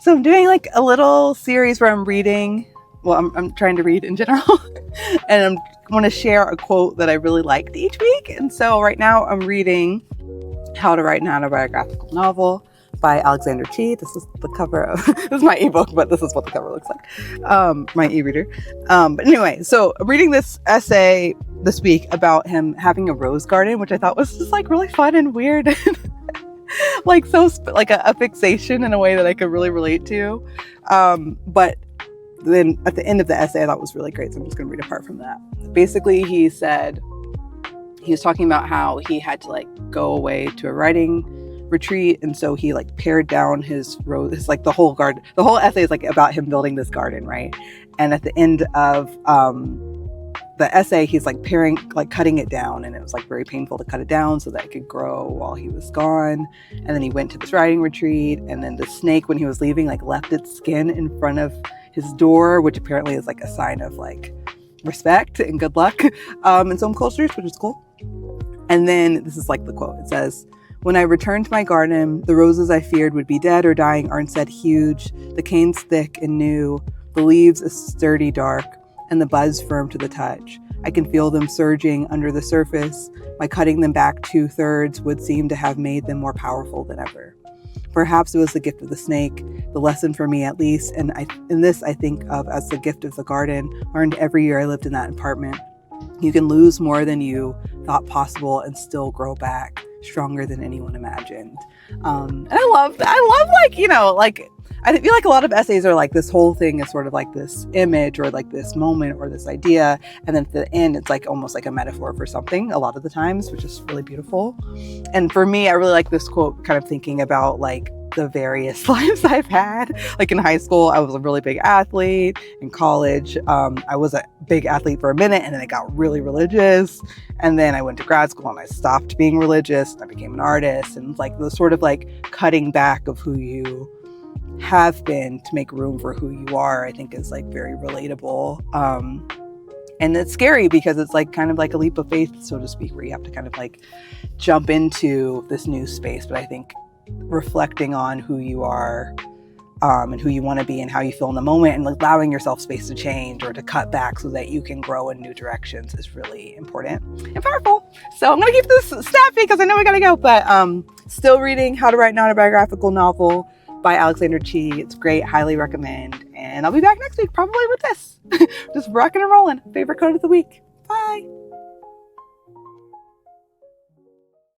So I'm doing like a little series where I'm reading. Well, I'm trying to read in general, and I want to share a quote that I really liked each week. And so right now I'm reading How to Write an Autobiographical Novel by Alexander Chi. This is the cover of this is my ebook, but this is what the cover looks like. My e-reader. But anyway, so I'm reading this essay this week about him having a rose garden, which I thought was just like really fun and weird. Like so like a fixation in a way that I could really relate to. But then at the end of the essay I thought was really great, so I'm just going to read a part from that. Basically he said, he was talking about how he had to like go away to a writing retreat, and so he like pared down his rose, like the whole garden. The whole essay is like about him building this garden, right? And at the end of the essay, he's like cutting it down, and it was like very painful to cut it down so that it could grow while he was gone. And then he went to this writing retreat, and then the snake, when he was leaving, like left its skin in front of his door, which apparently is like a sign of like respect and good luck in some cultures, which is cool. And then this is like the quote. It says, "When I returned to my garden, the roses I feared would be dead or dying aren't set huge, the canes thick and new, the leaves a sturdy dark, and the buds firm to the touch. I can feel them surging under the surface. My cutting them back 2/3 would seem to have made them more powerful than ever. Perhaps it was the gift of the snake, the lesson for me at least, and this I think of as the gift of the garden, learned every year I lived in that apartment. You can lose more than you thought possible and still grow back stronger than anyone imagined." And I love like, you know, like I feel like a lot of essays are like this whole thing is sort of like this image or like this moment or this idea, and then at the end it's like almost like a metaphor for something a lot of the times, which is really beautiful. And for me, I really like this quote kind of thinking about like the various lives I've had. Like in high school, I was a really big athlete. In college, I was a big athlete for a minute, and then I got really religious. And then I went to grad school and I stopped being religious. I became an artist, and like the sort of like cutting back of who you have been to make room for who you are, I think is like very relatable. And it's scary because it's like kind of like a leap of faith, so to speak, where you have to kind of like jump into this new space. But I think reflecting on who you are and who you want to be and how you feel in the moment, and allowing yourself space to change or to cut back so that you can grow in new directions is really important and powerful. So I'm going to keep this snappy because I know we got to go, but still reading How to Write an Autobiographical Novel by Alexander Chi. It's great. Highly recommend. And I'll be back next week, probably with this. Just rocking and rolling. Favorite quote of the week. Bye.